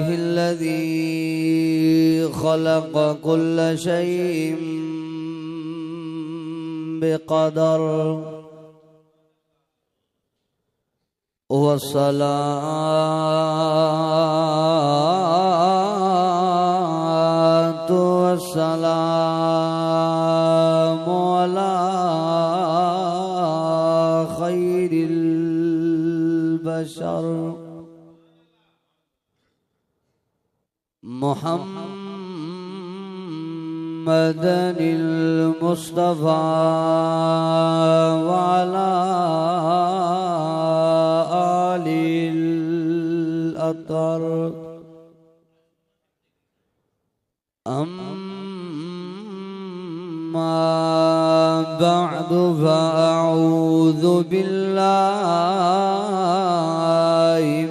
लिल्लाहिल्लज़ी खलक़ कुल्ल शैइन बिक़दर वस्सलातु वस्सलामु अला खैरिल बशर मुहम्मदिल मुस्तफा वाला आलिल अतर अम्मा बअदु फअऊज़ु बिल्लाहि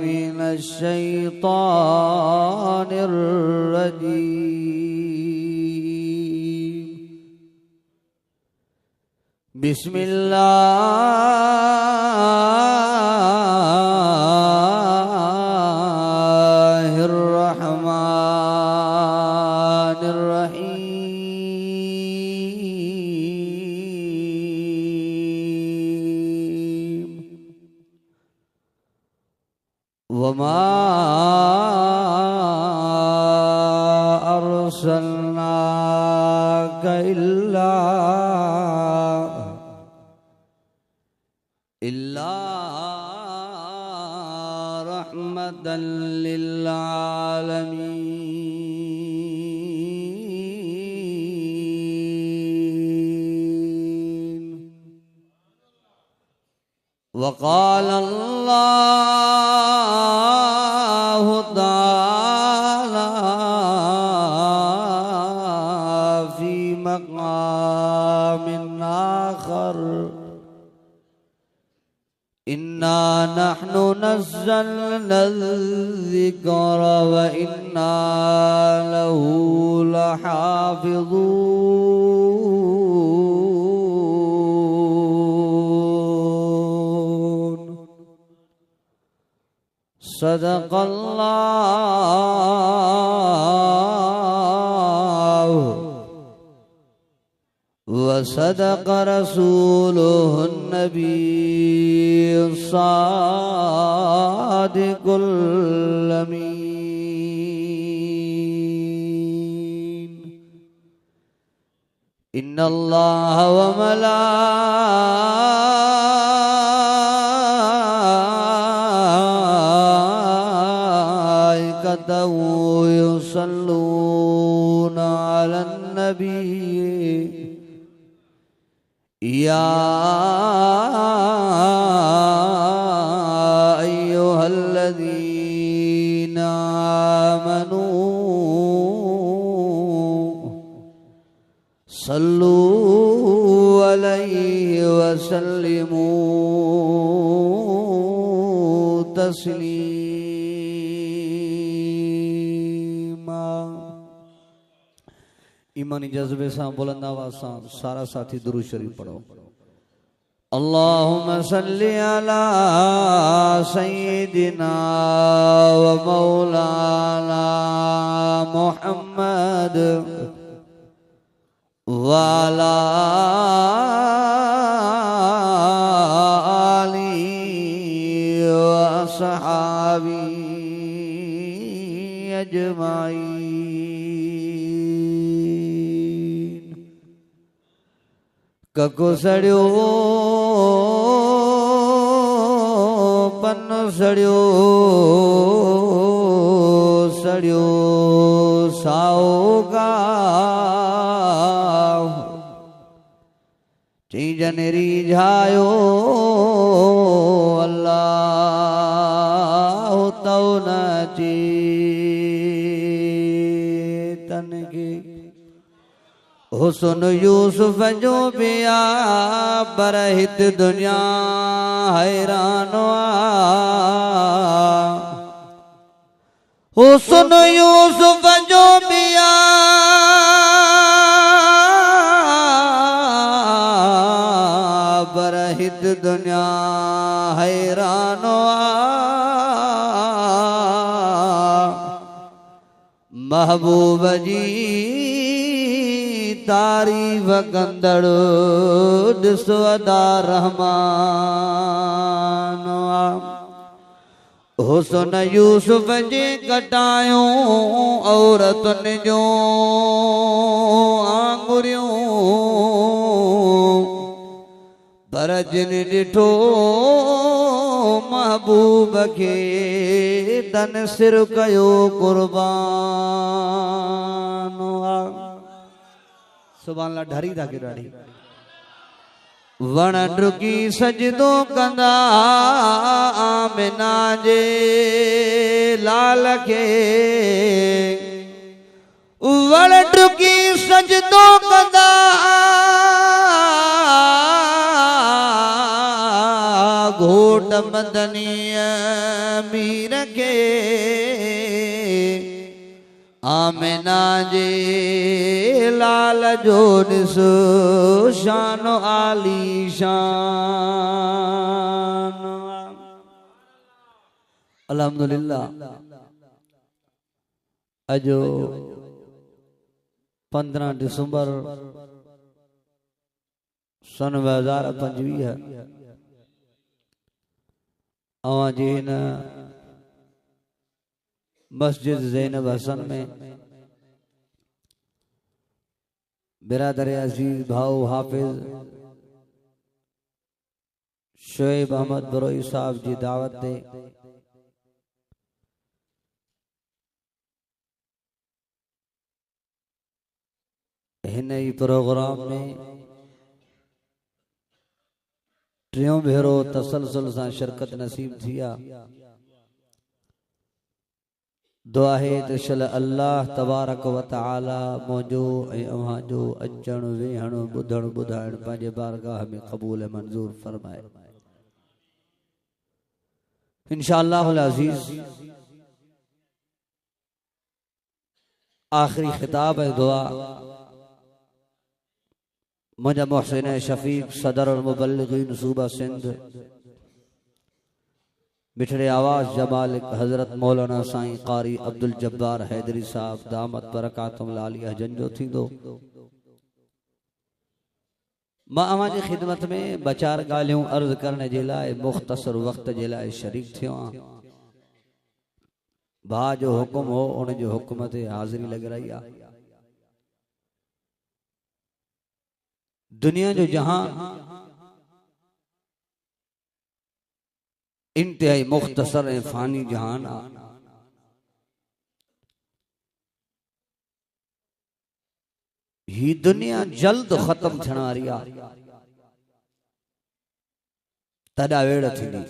मिनश शैतानिर रजीम बिस्मिल्लाहिर रहमानिर रहीम वमा अर्सलनाका इल्ला रहमतल लिल आलमीन वक़ाल अल्लाहु तआला फ़ी मक़ामिन आख़र इन्ना नहनु नज़्ज़लना ज़िक्र व इन्ना लहू लहाफ़िज़ून सदक़ल्लाहु व सदक़ रसूलुहुन नबी सादिकुल अमीन इन्नल्लाह व मलाइकतहु युसल्लूना अलन नबी या अय्युहल्लज़ीना आमनू सल्लू अलैहि वसल्लिमू तस्लीमा। ईमानी जज्बे से बुलंद आवाज़ से सारा साथी दुरूद शरीफ पढ़ो। अल्लाहुम्मा सल्ली अला सय्यिदिना व मौलाना मुहम्मद व अला आलिहि व अस्हाबिहि अजमाइन। कको सड़ियो पन्नो सड़ियो सड़ियो साओगा चीजन रिझायो अल्लाह तो न चेतन के हुस्न यूसुफ जो पिया बरहित दुनिया हैरानो हुस्न यूसुफ जो पिया बरहित दुनिया है हैरानो महबूब जी तारीफ़ कंदड़ ॾिसो अदा रहमान हुसन यूसुफ जे कटायूं औरतुनि जो आंगुरियूं पर जिन ॾिठो महबूब खे तन सिर कयो कुर्बान सुभान अल्लाह ढरी था के ॾाढी वण डुकी सजदो कंदा आमिना जे लाल खे वण डुकी सजदो कंदा घोट मदनी अमीर के आमिना जे लाल जो ॾिसो शान आली शान अल्हम्दुलिल्लाह अजो 15 दिसंबर सन 2025 अवां जी हिन मस्जिद ज़ैनब हसन में बिरादर अजीज भाऊ हाफिज शोएब अहमद बरोई साहब जी दावत दे हिन ही प्रोग्राम में टियों भेरो तसलसल से शिरकत नसीब थिया दुआ है तशल अल्लाह तबारक व तआला मौजो अवां जो अचण वेहण बुधण बुधाइण पंहिंजे बारगाह में कबूल मंजूर फरमाए इंशाअल्लाहुल अजीज आखिरी खिताब है दुआ मुझा मोहसिन शफीक सदर और मुबल्लिगीन सूबा सिंध मिठड़े आवाज जमालिक हजरत मौलाना साईं कारी अब्दुल जब्बार हैदरी साहब दामत बरकातुम लालिया जंजो थींदो मां अवां जी खिदमत में बचार गालियों अर्ज करने जे लाए मुख्तसर वक्त जे लाए शरीक थियो भा जो हुक्म हो उन जो हुक्म ते हाजिरी लग रही आ दुनिया जो जहां इंतहाई मुख्तसर फानी जहान ही दुनिया जल्द खत्म थियण वारी आ तॾा वेड़ थींदी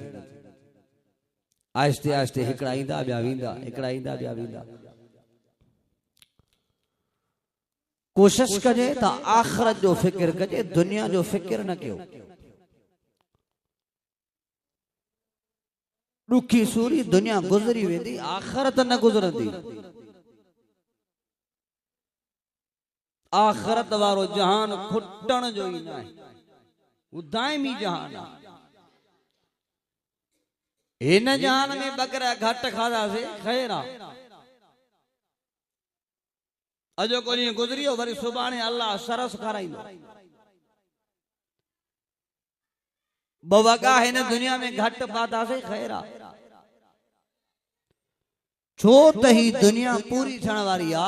आहिस्ते आहिस्ते हिकिड़ा ईंदा ॿिया वेंदा हिकिड़ा ईंदा ॿिया वेंदा कोशिश कजे त आखिरत जो फिक्र कजे दुनिया जो फिक्र न कयो दुखी सूरी दुनिया गुजरी वेंदी आखिरत न गुजरंदी आखिरत वारो जहान खुटण जो ही ना है वो दायमी जहान है इन जहान में बकरा घट खादा से खैर आ अजो को ॾींहुं गुजरियो वरी सुभाणे अल्लाह सरस खाराईंदो बवगा हिन दुनिया में घट पाता से खैर आ छो त ही दुनिया पूरी थियण वारी आ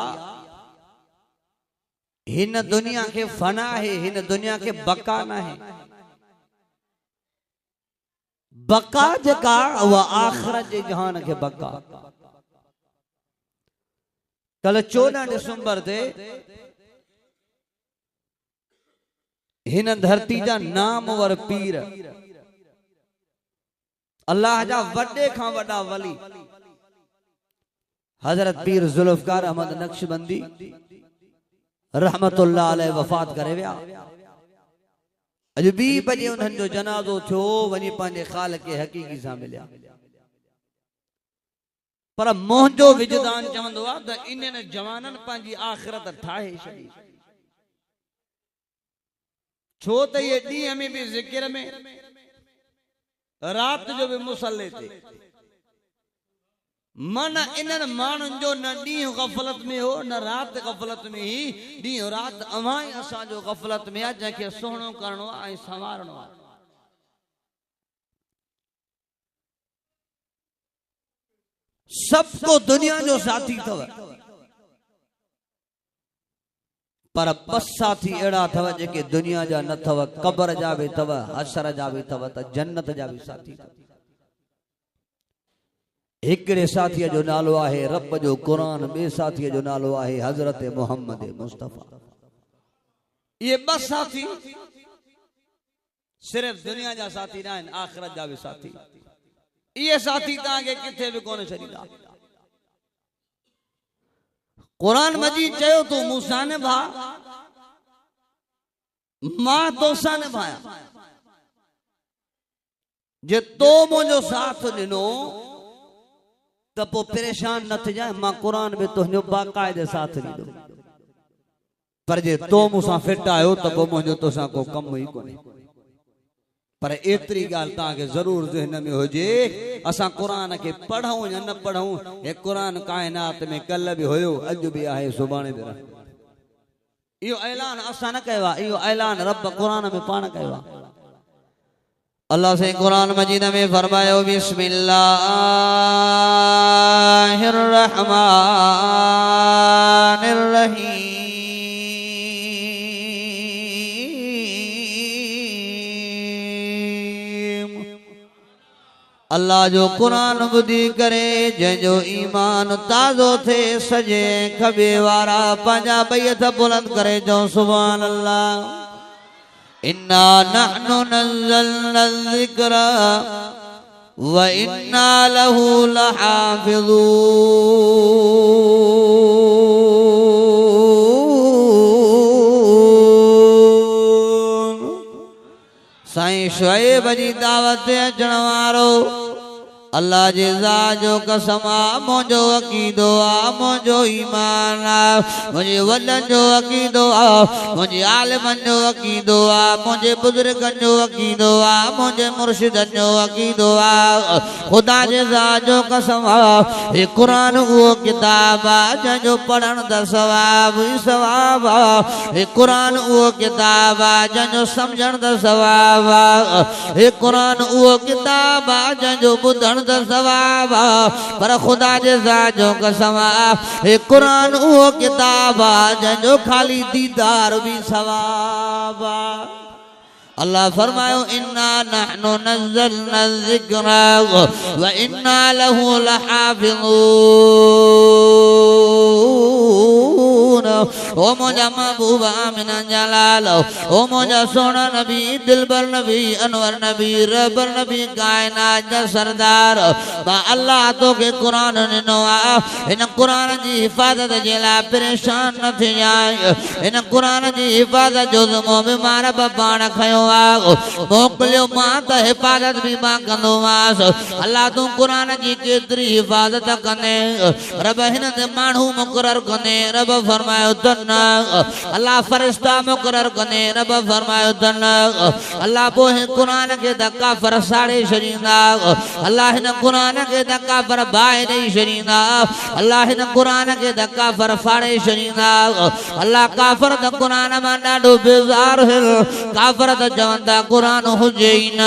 हिन दुनिया के फना है हिन दुनिया के बका न है बका जका व आखिरत जे जहान के बका कल 14 दिसंबर ते हिन धरती जा नामवर पीर अल्लाह जा वडे खां वडा वली हजरत पीर जुल्फकार अहमद नक्शबंदी रहमतुल्लाह अलैहि वफात करे विया अज 2 बजे उन्हनि जो जनाज़ो थियो वनी पंहिंजे खालिक हकीकी सां मिलिया पर मोहजो विजदान चवंदो आ त इन्हनि जवाननि पंहिंजी आखिरत ठाहे छॾी छो त ये ॾींहं में भी ज़िक्र में रात जो भी मुसल्ले ते मन इन्हनि माण्हुनि जो न ॾींहुं गफ़लत में हो न रात गफ़लत में ही ॾींहुं रात अवां ई असांजो गफ़लत में आहे जंहिंखे सुहिणो करणो आहे ऐं संवारणो आहे सबको दुनिया जो साथी अथव पर बस साथी अहिड़ा अथव जेके दुनिया जा न अथव क़ब्र जा बि अथव हशर जा बि अथव त जन्नत जा बि साथी अथव हिकिड़े साथीअ जो नालो आहे रब जो क़ुरान ॿिए साथीअ जो नालो आहे हज़रत मोहम्मद मुस्तफ़ा ये बस साथी सिर्फ दुनिया जा साथी न आहिनि आख़िरत जा बि साथी ये साथी तव्हांखे किथे बि कोन छॾींदा कुरान मजीद चयो तूं मूंसां निभा मां तोसां निभाया जे तो मुंहिंजो साथ ॾिनो त पोइ परेशान न थी जाए मां कुरान में तुंहिंजो बाक़ाइदे साथ ॾींदो पर जे तो मूंसां फिट आयो त पोइ मुंहिंजो तोसां को कमु ई कोन्हे पर एतिरी ॻाल्हि तव्हांखे ज़रूर ज़हन में हुजे असां क़ुरान खे पढ़ूं या न पढ़ूं हे क़ुरान काइनात में कल्ह बि हुयो अॼु बि आहे सुभाणे बि रहे इहो ऐलान असां न कयो आहे इहो ऐलान रब क़ुरान में पाण कयो आहे अल्लाह से कुरान मजीद में फरमायो बिस्मिल्लाहिर रहमानिर रहीम अल्लाह जो कुरान बुधी करे जंहिंजो ईमान ताज़ो थे सजे खबे वारा पंहिंजा ॿई हथ बुलंद करे जो सुभान अल्लाह इन्ना नहनु नज़्ज़लना ज़िक्र व इन्ना लहू लहाफ़िज़ून साईं शुएब जी दावत अचण वारो अल्लाह जे ज़ात जो कसम आ मुंहिंजो अक़ीदो आ मुंहिंजो ईमान आ मुंहिंजे वॾनि जो अक़ीदो आ मुंहिंजे आलिमनि जो अक़ीदो आ मुंहिंजे बुज़ुर्गनि जो अक़ीदो आ मुंहिंजे मुर्शिदनि जो अक़ीदो आ ख़ुदा जे ज़ात जो कसम आ हे क़ुरान उहो किताब आ जंहिंजो पढ़ण त सवाब ई सवाब आ हे क़ुरान उहो किताब आ जंहिंजो सम्झण त सवाब आ हे क़ुरान उहो किताब आ जंहिंजो ॿुधण सवाब पर खुदा जे ज़ात जो कसम हे कुरान उहो किताब जंहिंजो खाली दीदार भी सवाब अल्लाह फरमायो इन्ना नहनु नज़्ज़लना ज़िक्र व इन्ना लहू लहाफ़िज़ून ओ मुझा महबूब आमिन जलाल ओ मुझा सोना नबी दिलबर नबी अनवर नबी रहबर नबी कायनात जा सरदार बा अल्लाह तो के कुरान ॾिनो आहे इन कुरान जी हिफ़ाज़त जे लाइ परेशान न थी जाए इन कुरान जी हिफ़ाज़त जो ज़िम्मो बीमार पाण खयो आहे मोकिलियो मां त हिफ़ाज़त बि मां कंदोमांसि अल्लाह तूं कुरान जी केतिरी हिफ़ाज़त कंदे रब हिन ते माण्हू मुक़ररु कंदे रब फरमायो तन अल्लाह फरिश्ता मुक़ररु कंदे रब फरमायो तन अल्लाह पोइ कुरान खे त काफ़िर साड़े छॾींदा अल्लाह हिन कुरान खे त काफ़िर बाहि ॾेई छॾींदा अल्लाह हिन कुरान खे त काफ़िर फाड़े छॾींदा अल्लाह काफ़िर त कुरान मां ॾाढो बेज़ार हिल काफ़िर त चवंदा कुरान हुजे ई न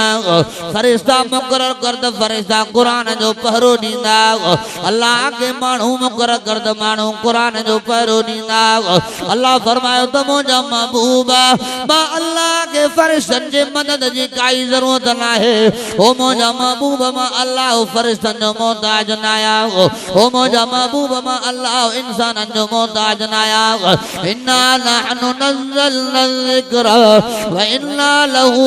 फरिश्ता मुक़ररु कर त फरिश्ता कुरान जो पहरो ॾींदा अल्लाह के माण्हू मुक़ररु कर त माण्हू कुरान जो पहरो ॾींदा अल्लाह फरमायो त मुंहिंजा महबूबा मां अल्लाह के फरिश्तनि जे मदद जी काई ज़रूरत न आहे ओ मुंहिंजा महबूब मां अल्लाह फरिश्तनि जो मोहताज न आहियां ओ मुंहिंजा महबूब मां अल्लाह इंसाननि जो मोहताज न आहियां इन्ना नहनु नज़्ज़लना ज़िक्र व इन्ना लहू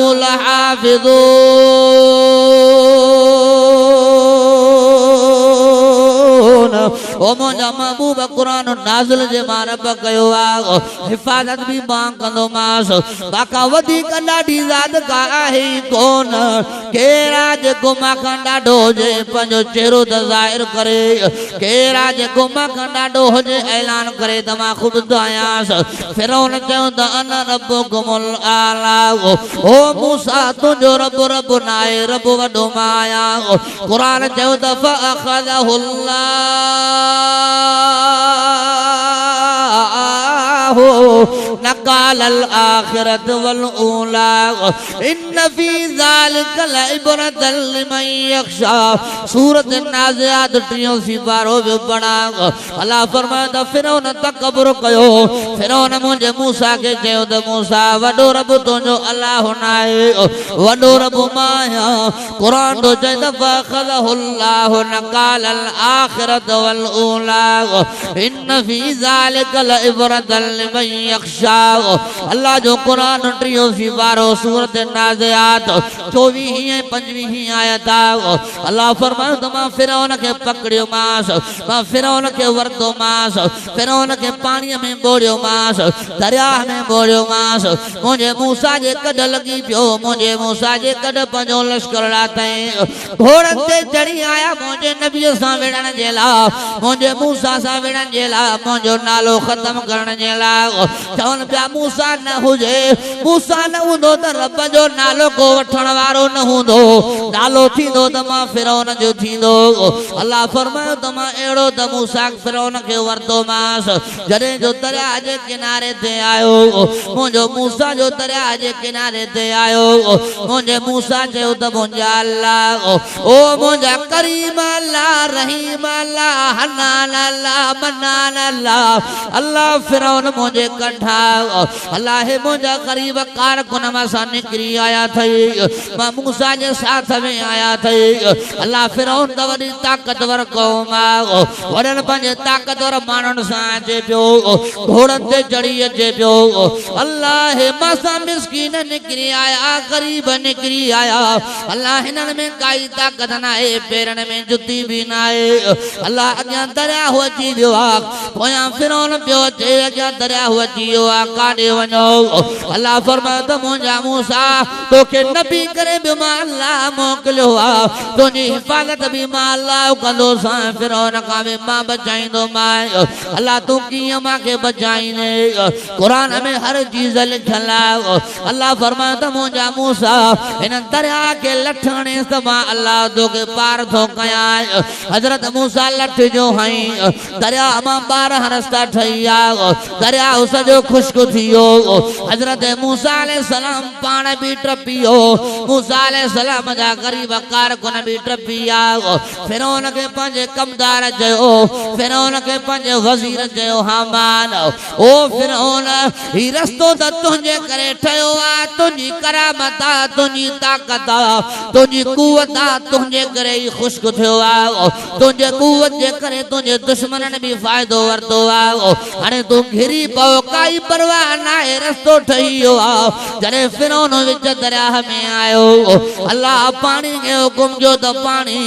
लहाफ़िज़ून ओ ओ मुंहिंजा महबूब क़ुरान नाज़िल जे मां रब कयो आहे हिफ़ाज़त भी मां कंदोमांसि बाक़ा वधीक ॾाढी ज़ात का आहे कोन केरा जेको मां खां ॾाढो हुजे पंहिंजो चेहरो त ज़ाहिर करे केरा जेको मां खां ॾाढो हुजे ऐलान करे त मां ख़ुदि आहियांसि फिरौन चयो त अना रब्बुकुमुल आला ओ मूसा तुंहिंजो रब रब न आहे रब वॾो मां आहियां क़ुरान चयो त नकाल आखिरत वल ऊला इन फी ज़ालिका लइबरतन लिमन यख्शा सूरत नाज़ियात 3 सिपारो भी पढ़ा अल्लाह फरमाता फिरौन तकबर कयो फिरौन मुंहिंजे मूसा के चयो त मूसा वॾो रब तुंहिंजो अल्लाह न आहे वॾो रब मां आहियां क़ुरान तो चए त फखलहुल्लाह नकाल आखिरत वल ऊला इन फी ज़ालिका लइबरतन लिमन यख्शा अल्लाह जो कुरान 3 सिपारो सूरत नाज़ियात 24 25 आयत अल्लाह फरमायो त मां फिरौन के पकड़ियो मांस मां फिरौन के वरतो मांस फिरौन के पानी में बोड़ियो मांस दरिया में बोड़ियो मांस मुझे मूसा जे कड लगी पियो मुझे मूसा जे कड पंजो लश्कर लाते घोड़न ते चढ़ी आया मुझे नबी सां विड़न जे ला मुझे मूसा सां विड़न जे ला मुझो नालो खत्म करण जे ला चवन पिया मूसा न हुजे मूसा न हूंदो त रब जो नालो को वठण वारो न हूंदो नालो थींदो त मां फिरौन जो थींदो अल्लाह फरमायो त मां अहिड़ो त मूसा फिरौन खे वरतो मांस जॾहिं जो दरिया जे किनारे ते आयो मुंहिंजो मूसा जो दरिया जे किनारे ते आयो मुंहिंजे मूसा चयो त मुंहिंजा अल्लाह ओ मुंहिंजा करीम अल्लाह रहीम अल्लाह हन्नान अल्लाह मन्नान अल्लाह अल्लाह फिरौन मुंहिंजे कंठा अल्लाह मुंहिंजा क़रीब कारकुन मां सां निकिरी आया थई मां मूसा जे साथ में आया थई अल्लाह फिरौन त वॾी ताक़तवर क़ौम आहे वॾनि पंहिंजे ताक़तवर माण्हुनि सां अचे पियो घोड़नि ते चढ़ी अचे पियो अल्लाह मां सां मिस्कीन निकिरी आया ग़रीब निकिरी आया अल्लाह हिननि में काई ताक़त न आहे पेरनि में जुती बि न आहे अल्लाह अॻियां दरियाह अची वियो आहे पोयां फिरौन पियो अचे अॻियां दरियाह अची वियो आहे काॾे वञो अल्लाह फरमायो त मुंहिंजा मूसा तोखे नबी करे बि मां अल्लाह मोकिलियो आहे तुंहिंजी हिफ़ाज़त बि मां अल्लाह कंदो सां फिरौन खां बि मां बचाईंदो मां अल्लाह तूं कीअं मूंखे बचाईंदे क़ुरान में हर चीज़ लिखियल आहे अल्लाह फरमायो त मुंहिंजा मूसा हिन दरिया खे लथणे त मां अल्लाह तोखे पार थो कयां हज़रत मूसा लथ जो हई दरिया मां 12 रस्ता ठही आहे दरिया सॼो ख़ुश्क थी वियो हज़रत मूसा अलैहिस्सलाम पाण बि टपी वियो मूसा अलैहिस्सलाम जा ग़रीब कारकुन बि टपी विया फिरौन खे पंहिंजे कमदार चयो फिरौन खे पंहिंजे वज़ीर चयो हामान ओ फिरौन ही रस्तो त तुंहिंजे करे ठहियो आहे तुंहिंजी करामत आहे तुंहिंजी ताक़त आहे तुंहिंजी कुवत आहे तुंहिंजे करे ही ख़ुश्क थियो आहे तुंहिंजे कुवत जे करे तुंहिंजे दुश्मननि बि फ़ाइदो वरितो आहे हाणे तूं घिरी पओ काई परवाह न आहे रस्तो ठही वियो आहे जॾहिं फिरौन विच दरिया में आयो अल्लाह पाणी खे हुकुम जो त पाणी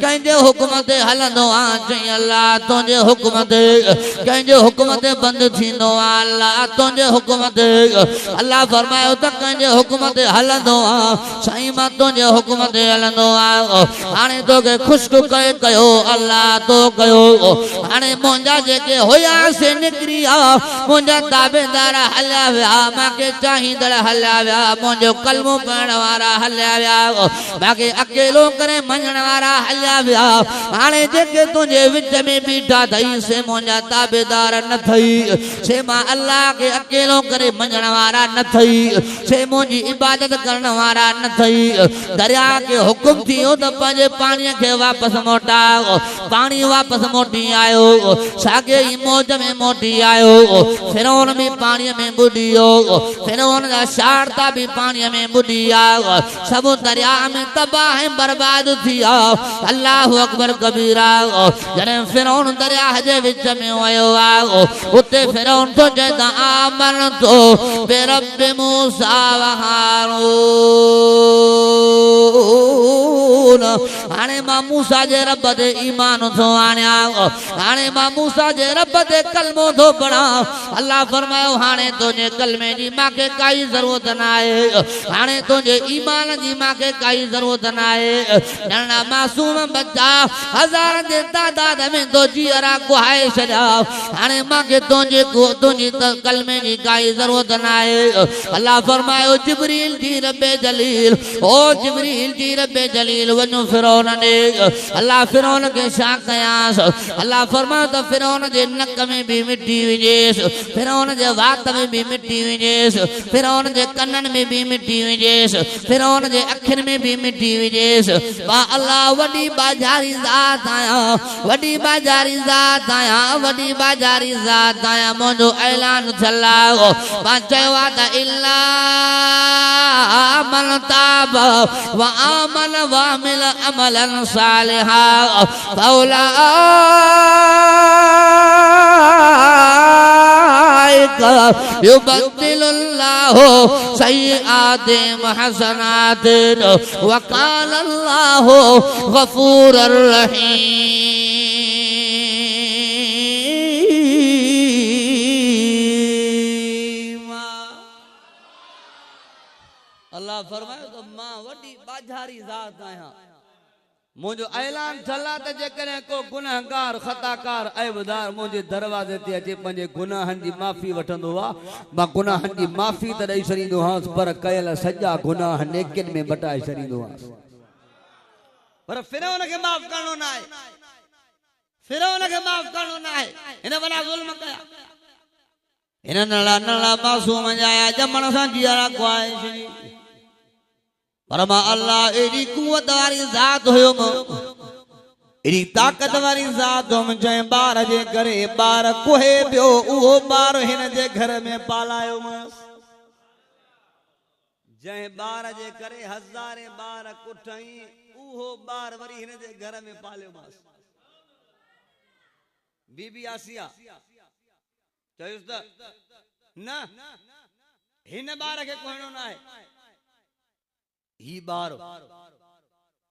कंहिंजे हुकुम ते हलंदो आहे चई अल्लाह तुंहिंजे हुकुम ते कंहिंजे हुकुम ते बंदि थींदो आहे अल्लाह तुंहिंजे हुकुम ते अल्लाह फरमायो त कंहिंजे हुकुम ते हलंदो आहे साईं मां तुंहिंजे हुकुम ते हलंदो आहे हाणे तोखे ख़ुश्क कयो अल्लाह तो कयो हाणे मुंहिंजा जेके हुयासीं निकिरी विया मुंहिंजा ताबेदार हलिया विया मूंखे चाहींदड़ हलिया विया मुंहिंजो कलमो पढ़ण वारा हलिया विया मूंखे अकेलो करे मञण वारा हलिया विया हाणे जेके तुंहिंजे विच में बीठा अथई से मुंहिंजा ताबेदार न अथई से मां अल्लाह खे अकेलो करे मञण वारा न अथई से मुंहिंजी इबादत करण वारा न अथई दरिया खे हुकुम थी वियो त पंहिंजे पाणीअ खे वापसि मोटायो पाणी वापसि मोटी आयो साॻे ई मौज में मोटी आयो फिरौन भी पानी में बुडियो फिरौन जा शारता भी पानी में बुडिया सब दरिया में तबाह बर्बाद थिया अल्लाह अकबर कबीरा जने फिरौन दरिया जे विच में वयो आ उते फिरौन तो जदा आमन तो बेरब मूसा व हारून हाने मां मूसा जे रब दे ईमान तो आण्या हाने मां मूसा जे रब दे कलमो तो पढ़ा अल्लाह फरमायो हाने तुझे कलमे जी मां के काई जरूरत ना है हाने तुझे ईमान जी मां के काई जरूरत ना है नन्ना मासूम बच्चा हजार दे तादाद में तो जी अरा को है सजा हाने मां के तुझे कलमे जी काई जरूरत ना है अल्लाह फरमायो जिब्रील जी रब्बे जलील ओ जिब्रील जी रब्बे जलील वनो फिरौन ने अल्लाह फिरौन के शा कयास अल्लाह फरमायो तो फिरौन जे नक में भी मिट्टी विजेस फिरौन जे वात में भी मिट्टी विजेस फिरौन जे कन्नन में भी मिट्टी विजेस फिरौन जे अखिन में भी मिट्टी विजेस वा अल्लाह वडी बाजारी जात आया वडी बाजारी जात आया वडी बाजारी जात आया मोजो ऐलान चलाओ मा चवा त इल्ला मन ताब व आमन व अमिल अमलन सालिहा फौला युबद्दिलुल्लाहु सय्यिआतिहिम हसनात व क़ाला अल्लाहु गफूरुर रहीम। अल्लाह फरमायो तो मां वडी बाजारी जात आया मुझे ऐलान चला तो जेकरे को गुनाहगार खताकार ऐबदार मुझे दरवाजे ते अचे पंजे गुनाहन जी माफी वठंदो वा मां गुनाहन जी माफी त ॾेई छॾींदो हां पर कयल सॼा गुनाह नेकिन में बटाए छॾींदो हां पर फिरौन के माफ करणो ना है फिरौन के माफ करणो ना है इन बना जुल्म कया इन नला नला मासूम जाया जमण सा जियारा कोई छड़ी पर मां अल्लाह एडी कुवत वाली जात हुयो एडी ताकत वाली जात हम जय बार जे करे बार कोहे पियो उहो बार हिन जे घर में पालायो मस जय बार जे करे हजारे बार कुठई उहो बार वरी हिन जे घर में पालियो मस बीबी आसिया चयुस त न हिन बार के कोहणो ना है ही बार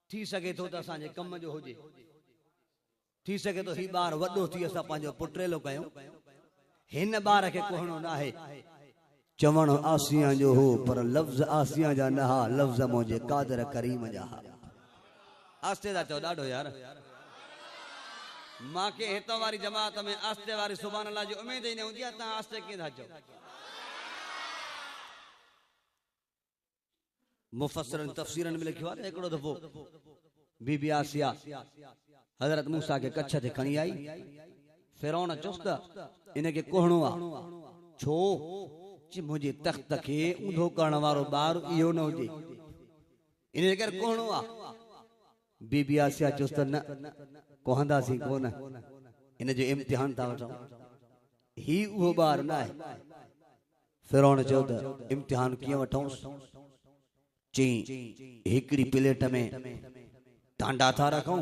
थी सके तो असांजे कम जो होजे थी सके तो ही बार वडो थी असा पांजो पुटरेलो कयो हिन बार के कोहणो ना है चवण आसिया जो हो पर लफ्ज आसिया जा ना लफ्ज मोजे कादर करीम जा आस्ते दा चो डाडो यार मां के हेतो वारी जमात में आस्ते वारी सुभान अल्लाह जी उम्मीद ही न हुंदी ता आस्ते के धा चो मुफस्सिरन तफसीरन में लिखियो आहे एकड़ो दफो बीबी आसिया हजरत मूसा के कच्छ ते खणी आई फिरौन चुस्त इनके कोहणो आ छो ची मुझे तख्त के ऊंधो करण वारो बार इयो न होजे इने कर कोहणो आ बीबी आसिया चुस्त न कोहंदा सी कोन इन जो इम्तिहान था वठो ही वो बार ना है फिरौन चो त इम्तिहान किए वठोस ची हिकड़ी प्लेट में टांडा था रखूं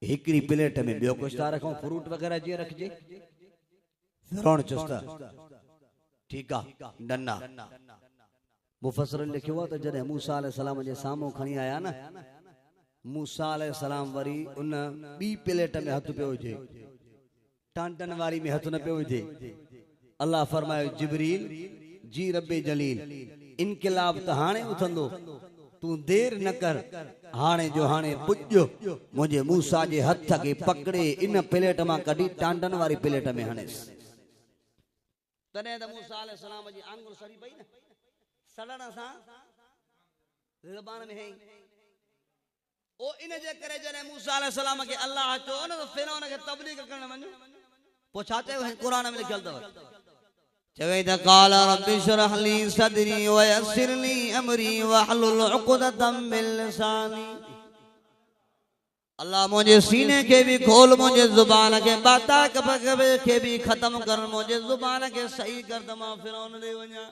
हिकड़ी प्लेट में बियो कुछ था रखूं फ्रूट वगैरह जी रखजे फिरौन चुस्ता ठीक आ डन्ना मुफस्सिर लिखियो त जदे मूसा अलैहि सलाम जे सामो खणी आया ना मूसा अलैहि सलाम वरी उन बी प्लेट में हथ पे हुजे टांडन वाली में हथ न पे हुजे अल्लाह फरमायो जिब्रील जी रब्बे जलील इनकलाब त हाने उथंदो तू देर न कर हाने जो हाने पुजो मुझे मूसा जे हथ के पकड़े इन प्लेट मां कडी टांडन वाली प्लेट में हनेस तने त मूसा अलैहि सलाम जी आंगुर सड़ी पई न सड़न सा ज़बान में है ओ इन जे करे जने मूसा अलैहि सलाम के अल्लाह चो न फिरौन के तबलीग करण वञो पोछाते कुरान में लिखल तव चवेद क़ाल रब्बि इश्रह ली सदरी व यस्सिर ली अमरी वहलुल उक़दतम मिन लिसानी अल्लाह मुझे सीने के भी खोल, मुझे जुबान के बाता के भी खत्म कर, मुझे जुबान के सही कर दमा फिरौन दे वञा।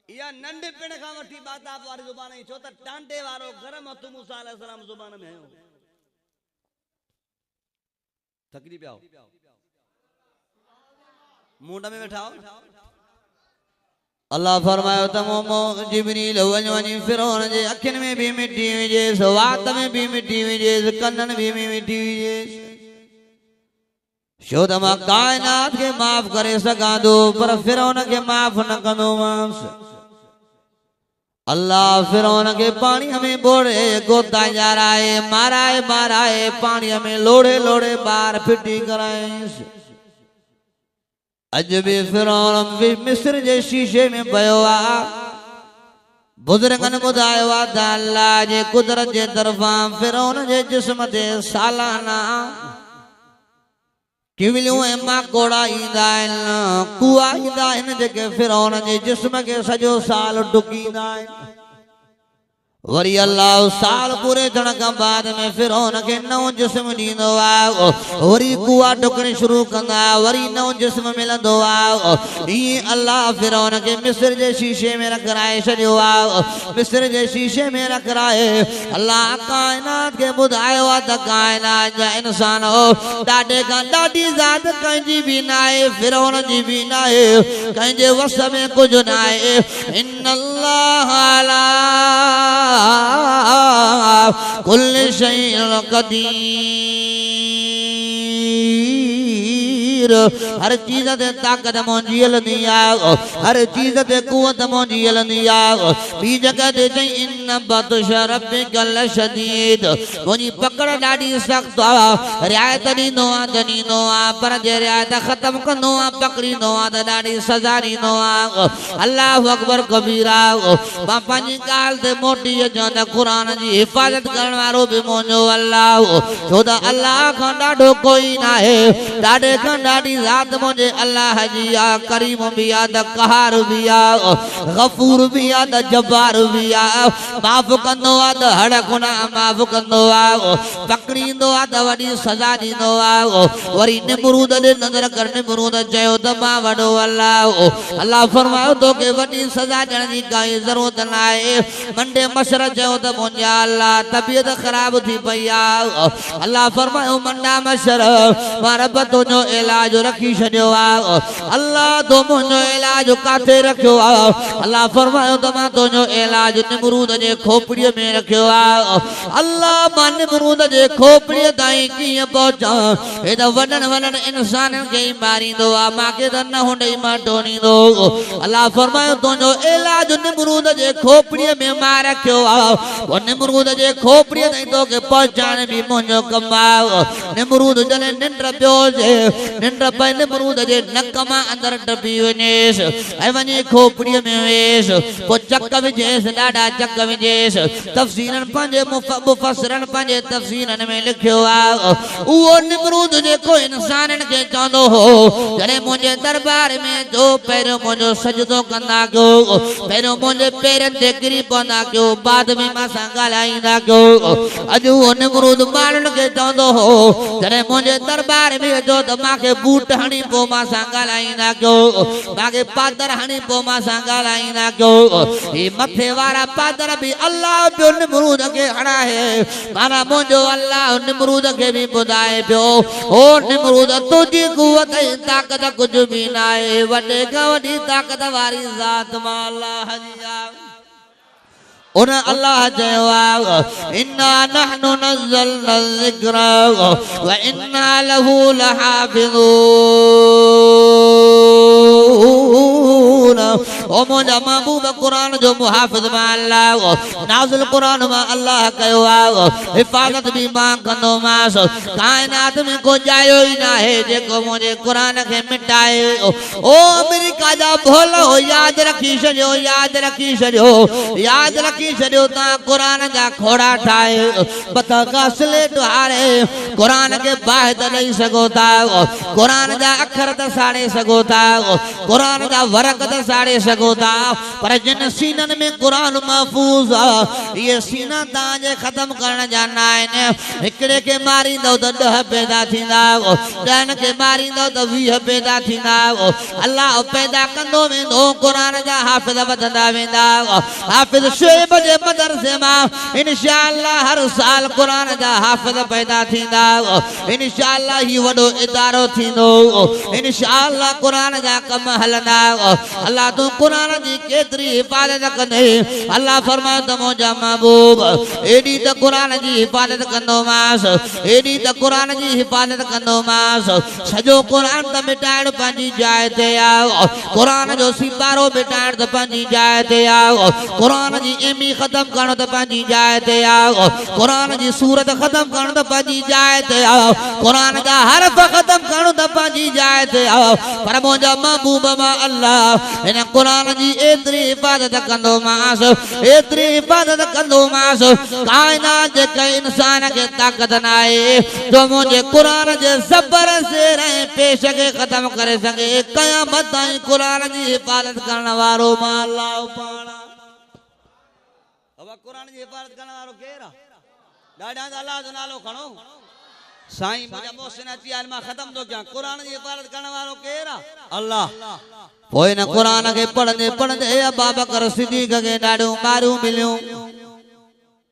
या नंढे पिण खां वठी बाता वारी जुबान ही छो त टांटे वारो गरम हथ मूसा अलैहि सलाम जुबान में हो तकलीफ आओ मुंड में बैठाओ। अल्लाह फरमायो त मोमो जिब्रील वञ वञी फिरौन जे अखियुनि में भी मिटी विझेस, वात में भी मिटी विझेस, कननि में भी मिटी विझेस, छो त मां कायनात के माफ़ करे सघां थो पर फिरौन के माफ़ न कंदोमांसि। अल्लाह फिरौन के पानी में बोड़े गोता जाराए, माराए माराए पानी में लोड़े लोड़े बार फिटी कराएस। अज भी फिरौन भी मिस्र जे शीशे में पयो आ। बुजुर्गन ॿुधायो आ त अल्लाह जे कुदरत जे तरफ़ां फिरौन जे जिस्म ते सालाना किवलियूं ऐं माकोड़ा ईंदा आहिनि, कुआ ईंदा आहिनि जेके फिरौन जे जिस्म के सॼो साल डुकींदा आहिनि। वरी अल्लाह साल पूरे थियण खां बाद में फिरौन के नओं जिस्म ॾींदो आहे, वरी कुआ डुकण शुरू कंदा, वरी नओं जिस्म मिलंदो आहे। ईअं अल्लाह फिरौन के मिस्र जे शीशे में रखाए छॾियो आहे। मिस्र जे शीशे में रखाए अल्लाह कायनात के ॿुधायो आहे त कायनात जा इंसान ॾाढे खां ॾाढी ज़ात कंहिंजी बि न आहे, फिरौन जी बि न आहे, कंहिंजे वस में कुझु न आहे। इन्नल्लाह अला कुल शैइन कदीर, हर चीज ते ताकत मुंहिंजी हलंदी आहे, हर चीज ते कुवत मुंहिंजी हलंदी आहे। ॿी जगह ते चई इन बतश रब्बिक लशदीद, मुंहिंजी पकड़ ॾाढी सख़्त आहे, रिआयत ॾींदो आहे पर जे रिआयत ख़त्म कंदो आहे पकड़ींदो आहे त ॾाढी सज़ा ॾींदो आहे। अल्लाहु अकबर कबीरा। मां पंहिंजी ॻाल्हि ते मोटी अचां त क़ुरान जी हिफ़ाज़त करण वारो बि मुंहिंजो अल्लाह, छो त अल्लाह खां ॾाढो कोई न आहे, ॾाढे खां ॾाढी ज़ात मुंहिंजे अल्लाह जी आहे। करीम बि आहे त क़हार बि आहे, गफ़ूर बि आहे त जब्बार बि आहे, माफ़ कंदो आहे त हड़ गुनाह माफ़ कंदो आहे, पकड़ींदो आहे त वॾी सज़ा ॾींदो आहे। वरी निमरूद ॾे नज़र कर, निमरूद चयो त मां वॾो अल्लाह। अल्लाह फरमायो तोखे वॾी सज़ा ॾियण जी काई ज़रूरत न आहे। मंडे मशर चयो त मुंहिंजा अल्लाह तबियत ख़राब थी पई आहे। अल्लाह फरमायो मंडा मशर मां रब तुंहिंजो इलाज रखी छॾियो आहे। अल्लाह तो मुंहिंजो इलाज काथे रखियो आहे? अल्लाह फरमायो त मां तुंहिंजो इलाज निमरूद जे खोपड़ीअ में रखियो आहे। अल्लाह मां निमरूद जे खोपड़ीअ ताईं कीअं पहुचां? हे त वॾनि वॾनि इंसाननि खे ई मारींदो आहे, मूंखे त न हुन ई मां टोड़ींदो। अल्लाह फरमायो तुंहिंजो इलाज निमरूद जे खोपड़ीअ में मां रखियो आहे। निमरूद जे खोपड़ीअ ताईं तोखे पहुचाइण बि मुंहिंजो कमु आहे। निमरूद जॾहिं निंड पियो हुजे, निंड पए निमरूद जे नक मां अंदरि टपी वञेसि ऐं वञी खोपड़ीअ में वेसि, पोइ चक विझेसि, ॾाढा चक विझेसि। तफ़सीरनि पंहिंजे मुफ़सरनि पंहिंजे तफ़सीरनि में लिखियो आहे उहो निमरूद जेको इंसाननि खे चवंदो हो जॾहिं मुंहिंजे दरबार में जो पहिरियों मुंहिंजो सजदो कंदा कयो, पहिरियों मुंहिंजे पेरनि ते किरी पवंदा कयो, बाद में मां सां ॻाल्हाईंदा कयो। अॼु उहो निमरूद माण्हुनि खे चवंदो हो जॾहिं मुंहिंजे दरबार में अचो त मूंखे बूट हणी पोइ मां सां ॻाल्हाईंदा कयो, मूंखे पादर हणी पोइ मां सां ॻाल्हाईंदा कयो। ही मथे वारा पादर बि अल्लाह पियो निमरूद खे हणाए, माना मुंहिंजो अल्लाह निमरूद खे बि ॿुधाए पियो ओ निमरूद तुंहिंजी कुवत ऐं ताक़त कुझु बि न आहे, वॾे खां वॾी ताक़त वारी ज़ात मां अल्लाह जी आहे। उन अल्लाह चयो आहे इन्ना नहनु नज़्ज़लना ज़िक्रा व इन्ना लहू लहाफ़िज़ून। ओ मुंहिंजा महबूब क़ुरान जो मुहाफ़िज़ मां अल्लाह, नाज़िल क़ुरान मां अल्लाह कयो आहे, हिफ़ाज़त बि मां कंदोमांसि। काइनात में को जायो ई न आहे जेको मुंहिंजे क़ुरान खे मिटाए। ओ अमेरिका जा भोलो यादि रखी छॾियो, यादि रखी छॾियो, यादि रखी छॾियो। तव्हां क़ुरान जा खोड़ा ठाहे, मथां खां स्लेट हारे, कुरान के बाहिद नहीं सको था कुरान जा अखर त साड़े सको था कुरान जा वरक त साड़े सको था पर जिन सीनन में कुरान महफूज ये सीना ताजे खत्म करना जाना है एकड़े के मारी दो तो 10 पैदा थींदा ॾहनि के मारी दो तो 20 पैदा थींदा अल्लाह पैदा कंदो वेंदो कुरान जा हाफ़िज़ वधंदा वेंदा हाफ़िज़ शुएब जे मदरसे मां इंशाअल्लाह हर साल कुरान जा हाफ़िज़ पैदा थींदा इंशाअल्लाह ही वॾो इदारो थींदो इंशाअल्लाह कुरान जा कम हलंदा अल्लाह तू कुरान जी केतरी हिफ़ाज़त कंदे अल्लाह फरमाए त मुंहिंजा महबूब एडी त कुरान जी हिफ़ाज़त कंदो मास एडी त कुरान जी हिफ़ाज़त कंदो मास सजो कुरान त मिटाइण पंहिंजी जाइ ते आओ कुरान जो सिपारो मिटाइण त पंहिंजी जाइ ते आओ कुरान जी एमी ख़त्म करण त पंहिंजी जाइ ते आओ कुरान जी सूरत ख़त्म करण त पंहिंजी जाइ ते आओ कुरान जा हरफ ख़त्म करण त पंहिंजी जाइ ते आओ पर मुंहिंजा महबूब मां अल्लाह हिन कुरान जी एतिरी हिफ़ाज़त कंदो मास एतिरी हिफ़ाज़त कंदो मास काइनात जे कंहिं इंसान खे ताक़त न आहे जो मुझे कुरान जे ज़बर से रहे पेश के खत्म करे सके क़यामत ताईं कुरान जी हिफ़ाज़त करण वारो मां अल्लाह पाण अब कुरान जी हिफ़ाज़त करण वारो केर आहे ॾाढा अल्लाह जो नालो खणो साईं मुझे मोहसिन अची आल मां खत्म तो क्या कुरान जी हिफ़ाज़त करण वारो केर आहे अल्लाह पोइ न कुरान खे पढ़ंदे पढ़ंदे अबू बकर सिद्दीक़ खे ॾाढो मारियूं मिलियूं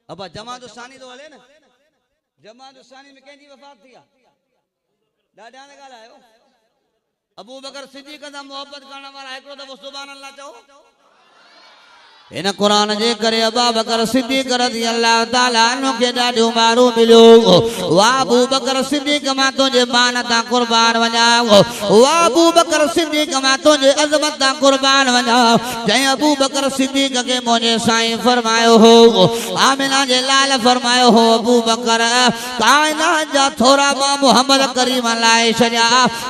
अब जमात सानी तो हले न जमात सानी में कंहिंजी वफ़ात थी आहे ॾाढा ने ॻाल्हायो अबू बकर सिद्दीक़ सां मोहब्बत करण वारा हिकिड़ो दफ़ो सुभान अल्लाह चओ इन कुरान जे करे अबू बकर सिद्दीक़ रज़ी अल्लाह ताला अन्हु खे ॾाढो मारो मिलियो वाह अबू बकर सिद्दीक़ मां तुंहिंजे मान तां कुर्बान वञा वाह अबू बकर सिद्दीक़ मां तुंहिंजे अज़मत तां कुर्बान वञा जंहिं अबू बकर सिद्दीक़ खे मुंहिंजे साईं फरमायो हो आमिना जे लाल फरमायो हो अबू बकर काइनात जा थोरा मां मोहम्मद करीम लाए छॾिया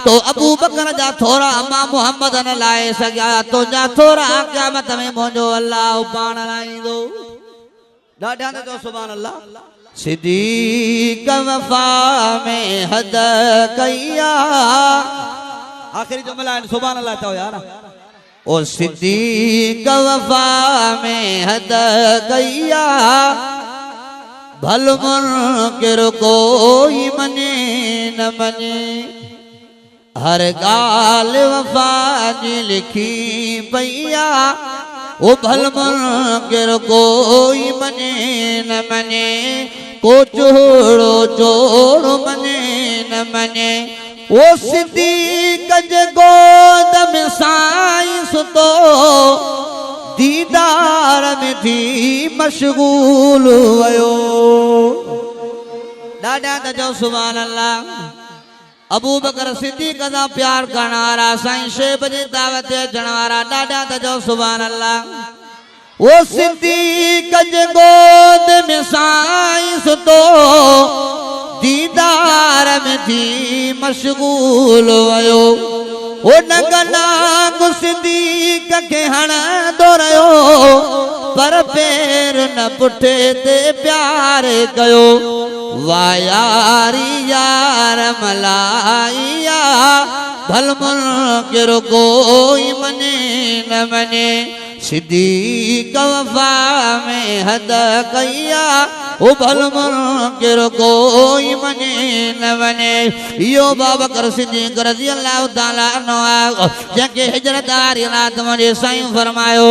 तो अबू बकर जा थोरा मां मोहम्मद न लाए सघिया तुंहिंजा थोरा क़यामत में मुंहिंजो अल्लाह पाण लाईंदो ॾाढा ने तो सुभान अल्लाह सिद्दीक़ वफ़ा में हद कया आखिरी जुमला सुभान अल्लाह चओ यार ओ सिद्दीक़ वफ़ा में हद कया भल मुनकिर कोई मने न मने हर ॻाल्हि वफ़ा जी लिखी पईया ओ भल मुनकिर कोई मने न मने को चोड़ो चोर मने न मने ओ सिद्दीक़ जे गोद में साईं सुतो दीदार में थी मशगूल वयो ॾाढा त चओ सुभान अल्लाह अबू बकर सिद्दीक़ सां प्यार करण वारा साईं शेब जी दावत ते अचण वारा ॾाढा त चओ सुभान अल्लाह ओ सिद्दीक़ जे गोद में साईं सुतो दीदार में थी मशगूल वयो ओ नगना सिद्दीक़ खे हणंदो रहियो पर पैर न पुठे ते प्यार कयो वाह यारी यार मलाइया भल मुनकिर कोई मने न मने सिद्दीक़ वफ़ा में हद कया ओ भल मुनकिर कोई मने न मने यो अबू बकर सिद्दीक़ रज़ी अल्लाह ताला अन्हु जंहिंखे हिजरत वारी रात मुंहिंजे साईं फरमायो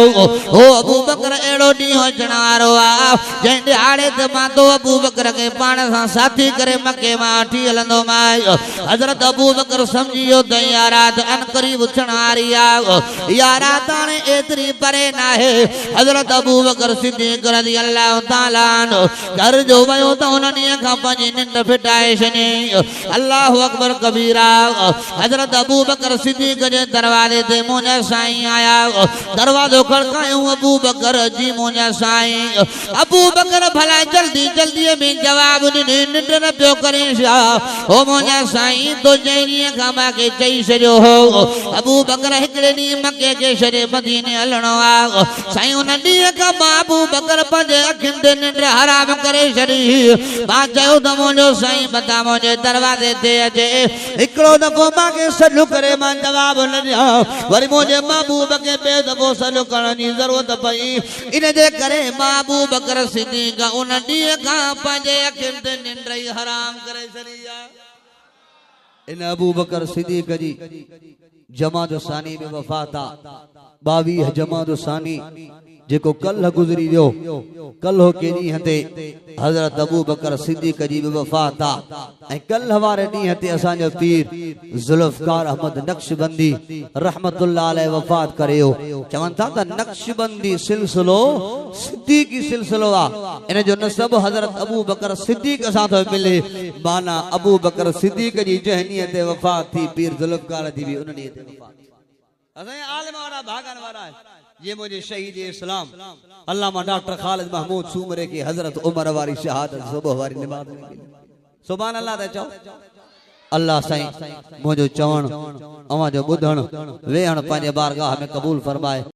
ओ अबू बकर अहिड़ो ॾींहुं अचण वारो आहे जंहिं ॾियारे ते मां तो अबू बकर खे पाण सां साथी करे मके मां वठी हलंदोमांइ हज़रत अबू बकर सम्झी वियो त इहा राति अन क़रीब अचण वारी आहे इहा राति हाणे एतिरी परे नाहे हज़रत अबू बकर सिद्दीक़ रज़ी अल्लाह ताला अन्हु घर जो वयो त उन ॾींहं खां पंहिंजी निंड फिटाए छॾियईं अल्लाहु अकबर कबीरा हज़रत अबू बकर सिद्दीक़ जे दरवाज़े ते मुंहिंजा साईं आया दरवाज़ो खड़कायूं अबू बकर जी मुंहिंजा साईं अबू बकर भला जल्दी जल्दी में जवाब ॾिने निंड न पियो करे छा ओ मुंहिंजा साईं तो जंहिं ॾींहं खां मूंखे चई छॾियो हो अबू बकर हिकिड़े ॾींहुं मके खे छॾे मदीने हलणो आहे साईं उन ॾींहं खां मां अबू बकर पंहिंजे अखियुनि ते निंड हराम करे छॾी मां चयो त मुंहिंजो मुझो साईं बता मुझे दरवाजे ते अचे हिकड़ो दफ़ो मांखे सॾु करे मां जवाब न ॾियां वरी मुझे महबूब के बे दफ़ो सॾु करण जी ज़रूरत पई इन जे करे महबूब बकर सिद्दीक़ उन ॾींहं खां पंहिंजे अखियुनि ते निंड ई हराम करे छॾी आहे। इन अबू बकर सिद्दीक़ जी जमात सानी में वफ़ात आहे 22 जमात सानी जेको कल गुज़री वियो कल के ॾींहं ते हज़रत अबू बकर सिद्दीक़ जी वफ़ात आहे ऐं कल वारे ॾींहं ते असांजो पीर ज़ुल्फ़कार अहमद नक्शबंदी रहमतुल्लाह अलैहि वफ़ात करियो चवनि था त नक्शबंदी सिलसिलो सिद्दीक़ी सिलसिलो आहे इन जो नसब हज़रत अबू बकर सिद्दीक़ सां थो मिले माना अबू बकर सिद्दीक़ जी जंहिं ॾींहं ते वफ़ात थी पीर ज़ुल्फ़कार जी बि उन ॾींहं ते वफ़ात असांजे आलिम वारा भागन वारा है ये मुझे शहीद इस्लाम अल्लामा डॉक्टर खालिद महमूद सूमरे की हजरत उमर वारी शहादत सुबह वारी नमाज में सुभान अल्लाह ते चओ अल्लाह साईं मुझो चवण अवां जो ॿुधण वेहण पंहिंजे बारगाह में कबूल फरमाए।